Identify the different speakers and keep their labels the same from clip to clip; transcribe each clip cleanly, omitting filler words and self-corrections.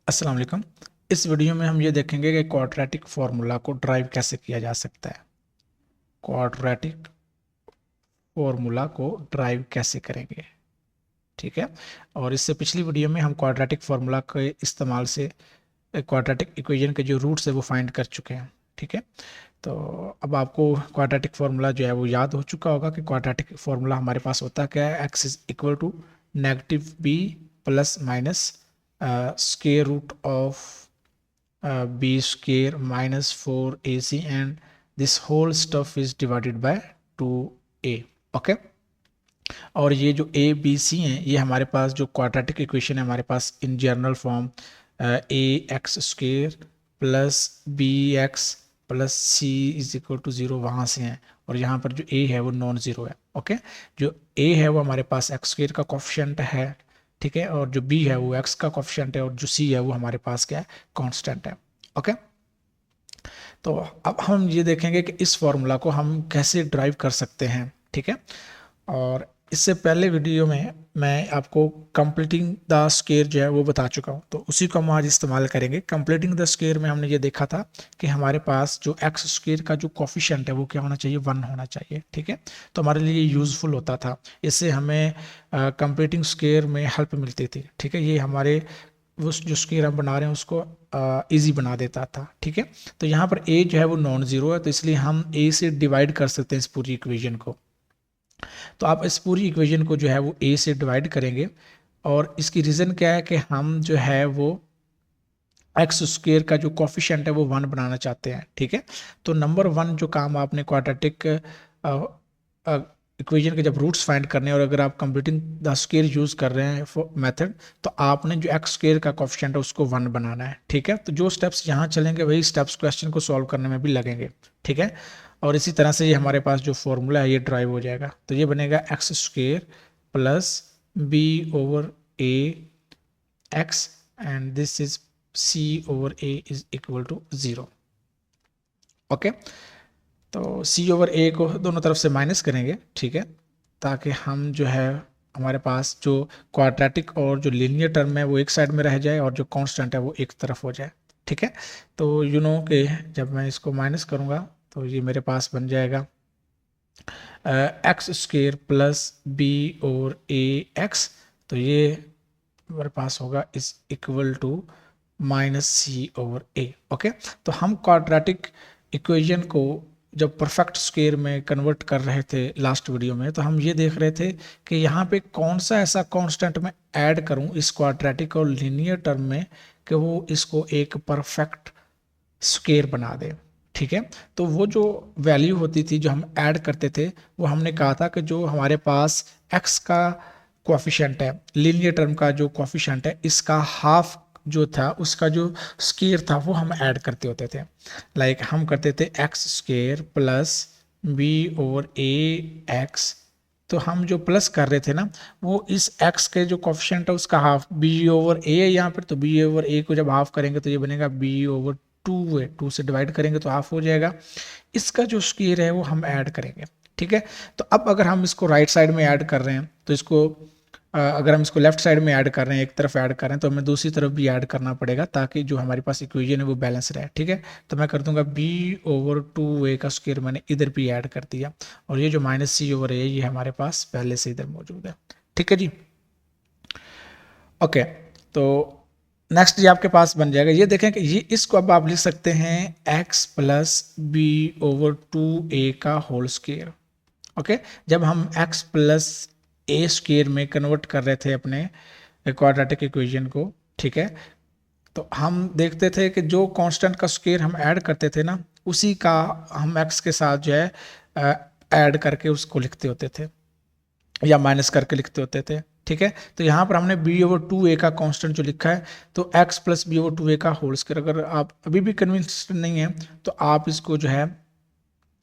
Speaker 1: अस्सलाम वालेकुम। इस वीडियो में हम ये देखेंगे कि क्वाड्रेटिक फार्मूला को ड्राइव कैसे किया जा सकता है। क्वाड्रेटिक फार्मूला को ड्राइव कैसे करेंगे, ठीक है। और इससे पिछली वीडियो में हम क्वाड्रेटिक फार्मूला के इस्तेमाल से क्वाड्रेटिक इक्वेशन के जो रूट्स है वो फाइंड कर चुके हैं, ठीक है। तो अब आपको क्वाड्रेटिक फार्मूला जो है वो याद हो चुका होगा कि क्वाड्रेटिक फार्मूला हमारे पास होता क्या है। X is equal to negative b plus minus square root of b square minus 4ac and this whole stuff is divided by 2a, okay. और ये जो a b c हैं ये हमारे पास जो क्वाड्रेटिक इक्वेशन है हमारे पास in general form a x square plus B X plus C is equal to 0 वहाँ से हैं। और यहाँ पर जो a है वो नॉन ज़ीरो है, ओके। जो a है वो हमारे पास एक्स स्क्वेयर का कोफिशिएंट है, ठीक है। और जो b है वो x का कोफिशिएंट है और जो c है वो हमारे पास क्या है, कांस्टेंट है, ओके। तो अब हम ये देखेंगे कि इस फॉर्मूला को हम कैसे ड्राइव कर सकते हैं, ठीक है। और इससे पहले वीडियो में मैं आपको कंप्लीटिंग द स्क्वायर जो है वो बता चुका हूँ, तो उसी को हम आज इस्तेमाल करेंगे। कंप्लीटिंग द स्क्वायर में हमने ये देखा था कि हमारे पास जो एक्स स्क्वायर का जो कोफिशिएंट है वो क्या होना चाहिए, 1 होना चाहिए, ठीक है। तो हमारे लिए यूज़फुल होता था, इससे हमें कंप्लीटिंग स्क्वायर में हेल्प मिलती थी, ठीक है। ये हमारे उस जो स्क्वायर हम बना रहे हैं उसको इजी बना देता था, ठीक है। तो यहाँ पर a जो है वो नॉन ज़ीरो है, तो इसलिए हम a से डिवाइड कर सकते हैं इस पूरी इक्वेशन को। तो आप इस पूरी इक्वेशन को जो है वो a से डिवाइड करेंगे और इसकी रीज़न क्या है कि हम जो है वो एक्स स्क्वेयर का जो कोफिशिएंट है वो 1 बनाना चाहते हैं, ठीक है। तो नंबर 1 जो काम आपने क्वाड्रेटिक इक्वेशन के जब रूट्स फाइंड करने और अगर आप कंप्यूटिंग द स्क्वायर यूज़ कर रहे हैं मेथड, तो आपने जो एक्स स्क्वायर का कोफिशिएंट है उसको 1 बनाना है, ठीक है। तो जो स्टेप्स यहाँ चलेंगे वही स्टेप्स क्वेश्चन को सॉल्व करने में भी लगेंगे, ठीक है। और इसी तरह से ये हमारे पास जो फॉर्मूला है ये ड्राइव हो जाएगा। तो ये बनेगा x square plus B over A x and this is c over a is equal to 0, okay. तो c ओवर a को दोनों तरफ से माइनस करेंगे, ठीक है, ताकि हम जो है हमारे पास जो क्वाड्रेटिक और जो लीनियर टर्म है वो एक साइड में रह जाए और जो कांस्टेंट है वो एक तरफ हो जाए, ठीक है। तो यू नो कि जब मैं इसको माइनस करूँगा तो ये मेरे पास बन जाएगा X square plus B over ए एक्स। तो ये मेरे पास होगा is equal to minus C over A, okay. तो हम क्वाड्रेटिक इक्वेशन को जब परफेक्ट स्क्वायर में कन्वर्ट कर रहे थे लास्ट वीडियो में, तो हम ये देख रहे थे कि यहाँ पे कौन सा ऐसा कांस्टेंट मैं ऐड करूँ इस क्वाड्रेटिक और लीनियर टर्म में कि वो इसको एक परफेक्ट स्क्वायर बना दे, ठीक है। तो वो जो वैल्यू होती थी जो हम ऐड करते थे वो हमने कहा था कि जो हमारे पास x का कोफिशिएंट है, लीनियर टर्म का जो कोफिशिएंट है, इसका हाफ जो था उसका जो स्क्वायर था वो हम ऐड करते होते थे। लाइक हम करते थे X square plus B over ए एक्स। तो हम जो प्लस कर रहे थे ना वो इस x के जो कोफिशिएंट है उसका हाफ b ओवर a है यहाँ पर, तो b ओवर a को जब हाफ करेंगे तो ये बनेगा b ओवर 2 है, 2 से डिवाइड करेंगे तो हाफ हो जाएगा। इसका जो स्क्वायर है वो हम ऐड करेंगे, ठीक है। तो अब अगर हम इसको राइट साइड में ऐड कर रहे हैं तो इसको अगर हम इसको लेफ्ट साइड में ऐड कर रहे हैं, एक तरफ ऐड कर रहे हैं, तो हमें दूसरी तरफ भी ऐड करना पड़ेगा ताकि जो हमारे पास इक्वेशन है वो बैलेंस रहे, ठीक है। तो मैं कर दूंगा b ओवर 2a का स्क्वायर मैंने इधर भी ऐड कर दिया और ये जो माइनस सी ओवर a ये हमारे पास पहले से इधर मौजूद है, ठीक है जी, ओके। तो नेक्स्ट ये आपके पास बन जाएगा, ये देखें कि ये इसको अब आप लिख सकते हैं x plus B over 2a का होल स्क्वायर, ओके। जब हम x प्लस ए स्क्वायर में कन्वर्ट कर रहे थे अपने क्वाड्रेटिक इक्वेशन को, ठीक है, तो हम देखते थे कि जो कांस्टेंट का स्क्वायर हम ऐड करते थे ना उसी का हम x के साथ जो है ऐड करके उसको लिखते होते थे या माइनस करके लिखते होते थे, ठीक है। तो यहाँ पर हमने b ओवर 2a का कांस्टेंट जो लिखा है तो x plus B over 2a का होल स्क्वायर। अगर आप अभी भी कन्विंस नहीं है तो आप इसको जो है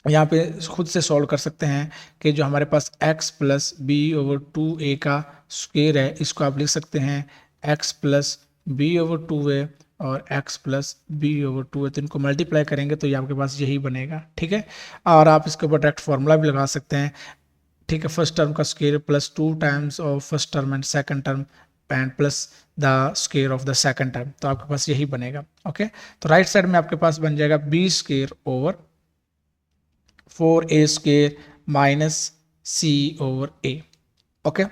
Speaker 1: यहाँ पे खुद से सॉल्व कर सकते हैं कि जो हमारे पास x plus B over 2a का स्क्वायर है इसको आप लिख सकते हैं x plus B over 2a और x plus B over 2a। तो इनको मल्टीप्लाई करेंगे तो ये आपके पास यही बनेगा, ठीक है। और आप इसके ऊपर डायरेक्ट फार्मूला भी लगा सकते हैं, ठीक है। फर्स्ट टर्म का square plus 2 times of first term and second term and plus the square of the second term, तो आपके पास यही बनेगा। ओके, तो राइट साइड में आपके पास बन जाएगा B square over 4a square minus C over A. Okay,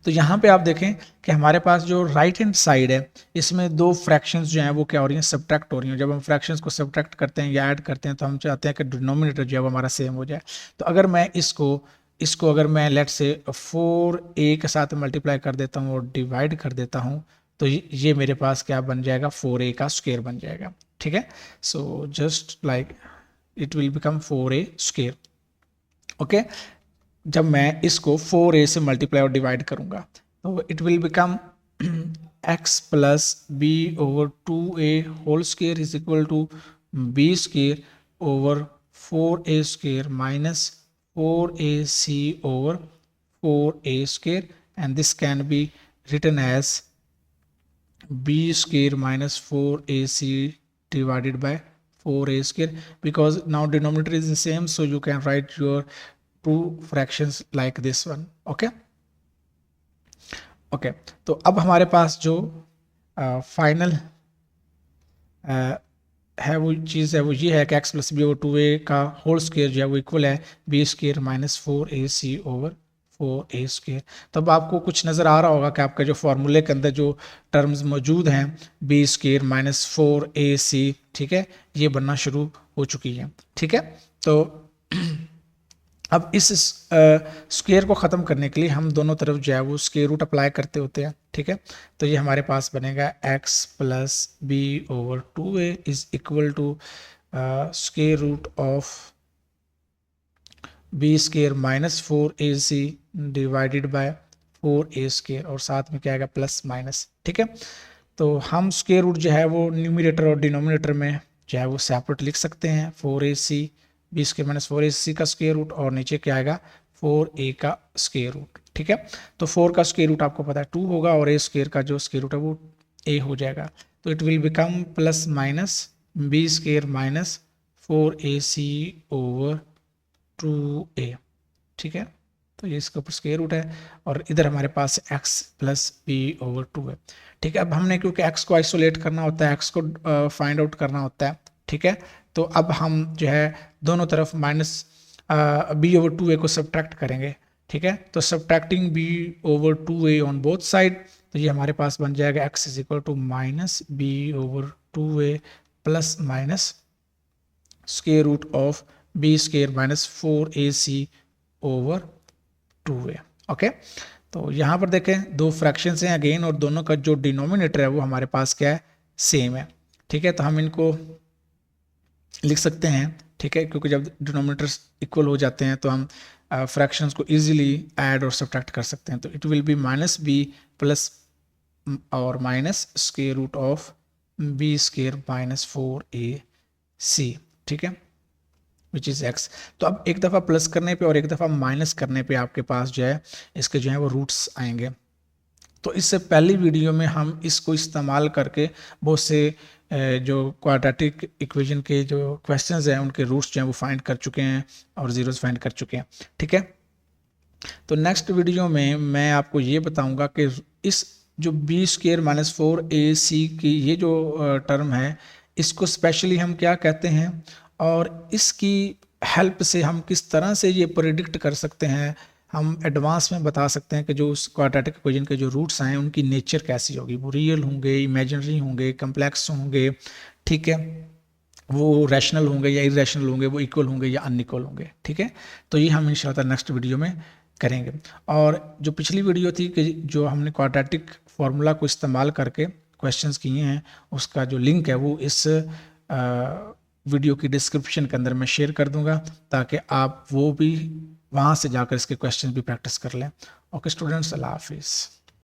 Speaker 1: तो यहाँ पे आप देखें कि हमारे पास जो राइट हैंड साइड है इसमें दो फ्रैक्शंस जो हैं वो क्या हो रही हैं, सब्ट्रैक्ट हो रही हैं। जब हम फ्रैक्शंस को सब्ट्रैक्ट करते हैं या ऐड करते हैं तो हम चाहते हैं कि डिनोमिनेटर जो है वो हमारा सेम हो जाए। तो अगर मैं इसको अगर मैं लेट से 4a के साथ मल्टीप्लाई कर देता हूँ और डिवाइड कर देता हूँ तो ये मेरे पास क्या बन जाएगा, 4a का स्क्वायर बन जाएगा। ठीक है, so just like it will become 4a square. Okay, जब मैं इसको 4a से मल्टीप्लाई और डिवाइड करूंगा तो it will become x plus B over 2a whole square is equal to b square over 4a square minus 4ac over 4a square, and this can be written as b square minus 4ac divided by 4a square, because now denominator is the same, so you can write your two fractions like this one. Okay, तो अब हमारे पास जो final है वो चीज़ है वो ये है कि x plus B over 2a का होल स्क्वायर जो है वो इक्वल है b square minus 4ac over 4a square. तो अब आपको कुछ नज़र आ रहा होगा कि आपका जो फॉर्मूले के अंदर जो टर्म्स मौजूद हैं बी स्क्वायर माइनस 4ac, ठीक है, ये बनना शुरू हो चुकी है। ठीक है, तो अब इस स्क्वायर को ख़त्म करने के लिए हम दोनों तरफ जो है वो स्क्वायर रूट अप्लाई करते होते हैं। ठीक है, तो ये हमारे पास बनेगा x plus B over 2a is equal to square root of B square minus 4ac divided by 4a square, और साथ में क्या आएगा प्लस माइनस। ठीक है, तो हम स्क्वायर रूट जो है वो न्यूमरेटर और डिनोमिनेटर में जो है वो सेपरेट लिख सकते हैं, 4ac B square minus 4ac का स्क्वायर रूट, और नीचे क्या आएगा 4a का स्क्वायर रूट। ठीक है, तो 4 का स्क्वायर रूट आपको पता है 2 होगा और a स्क्वायर का जो स्क्वायर रूट है वो a हो जाएगा, तो it will become plus minus b square minus 4ac over 2a। ठीक है, तो ये इसके ऊपर स्क्वायर रूट है और इधर हमारे पास x प्लस बी ओवर 2 है। ठीक है, अब हमने क्योंकि x को आइसोलेट करना होता है, x को फाइंड आउट करना होता है। ठीक है, तो अब हम जो है दोनों तरफ माइनस बी ओवर 2a को सब्ट्रैक्ट करेंगे। ठीक है, तो subtracting b over 2a on both side, तो ये हमारे पास बन जाएगा x is equal to minus b over 2a plus minus square root of B square minus 4ac over 2a। Okay, तो यहाँ पर देखें दो फ्रैक्शंस हैं अगेन और दोनों का जो डिनोमिनेटर है वो हमारे पास क्या है, सेम है। ठीक है, तो हम इनको लिख सकते हैं। ठीक है, क्योंकि जब डिनोमिनेटर्स इक्वल हो जाते हैं तो हम फ्रैक्शंस को इजीली ऐड और सब्ट्रैक्ट कर सकते हैं। तो it will be minus B plus और minus square root of B square minus 4ac। ठीक है, विच इज़ x। तो अब एक दफ़ा प्लस करने पे और एक दफ़ा माइनस करने पे आपके पास जो है इसके जो है वो रूट्स आएंगे। तो इससे पहली वीडियो में हम इसको इस्तेमाल करके बहुत से जो क्वाड्रेटिक इक्वेशन के जो क्वेश्चंस हैं उनके रूट्स जो हैं वो फाइंड कर चुके हैं और जीरोस फाइंड कर चुके हैं। ठीक है, तो नेक्स्ट वीडियो में मैं आपको ये बताऊंगा कि इस जो बी स्क्वायर माइनस 4ac की ये जो टर्म है इसको स्पेशली हम क्या कहते हैं और इसकी हेल्प से हम किस तरह से ये प्रेडिक्ट कर सकते हैं, हम एडवांस में बता सकते हैं कि जो उस क्वाड्रेटिक इक्वेशन के जो रूट्स हैं उनकी नेचर कैसी होगी, वो रियल होंगे, इमेजिनरी होंगे, कम्प्लेक्स होंगे। ठीक है, वो रैशनल होंगे या इरेशनल होंगे, वो इक्वल होंगे या अनइक्वल होंगे। ठीक है, तो ये हम इंशाल्लाह नेक्स्ट वीडियो में करेंगे। और जो पिछली वीडियो थी कि जो हमने क्वाड्रेटिक फार्मूला को इस्तेमाल करके क्वेश्चंस किए हैं उसका जो लिंक है वो इस वीडियो की डिस्क्रिप्शन के अंदर मैं शेयर कर दूंगा ताकि आप वो भी वहाँ से जाकर इसके क्वेश्चन भी प्रैक्टिस कर लें। ओके स्टूडेंट्स, अल्लाह हाफिज़।